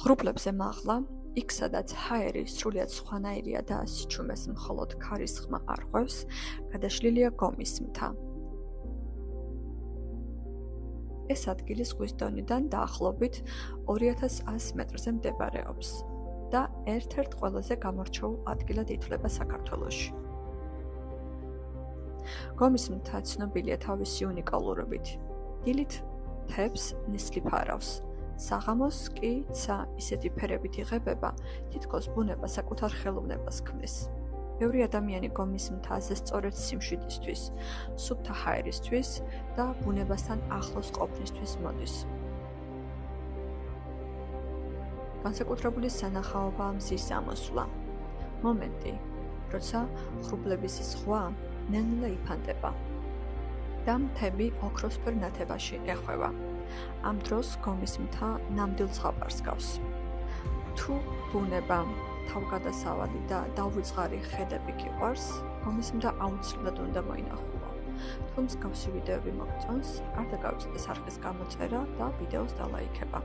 ღრუბლებზე მაღლა, იქ სადაც ჰაერი სრულიად სხვანაირია და სიჩუმეს მხოლოდ ქარის ხმა არ ღვევს, გადაშლილია გომის მთა. ეს ადგილი ზღვის დონიდან დაახლოებით 2100 მეტრზე მდებარეობს და ერთ-ერთ ყველაზე გამორჩეულ ადგილად ითვლება საქართველოში. გომის მთა ცნობილია თავისი უნიკალურობით. დილით მთებს ნისლი ფარავს. საღამოს კი ცა ისეთი ფერებით იღებება, თითქოს ბუნება საკუთარ ხელოვნებას ქმნის. ბევრი ადამიანი გომის მთაზე სწორედ სიმშვიდისთვის, სუფთა ჰაერისთვის და ბუნებასთან ახლოს ყოფნისთვის მოდის. განსაკუთრებული სანახაობაა მზის ამოსვლა. მომენტი, როცა ღრუბლების ზღვა ნელ-ნელა იფანტება და მთები ოქროსფერ ნათებაში ეხვევა. ამ დროს გომის მთა ნამდვილ ზღაპარს გავს. თუ ბუნება, თავგადასავალი და დაუვიწყარი ხედები გიყვარს, გომის მთა აუცილებლად უნდა მოინახულო. თუ მსგავსი ვიდეოები მოგწონს, არ დაგავიწყდეს არხის გამოწერა და ვიდეოს დალაიქება.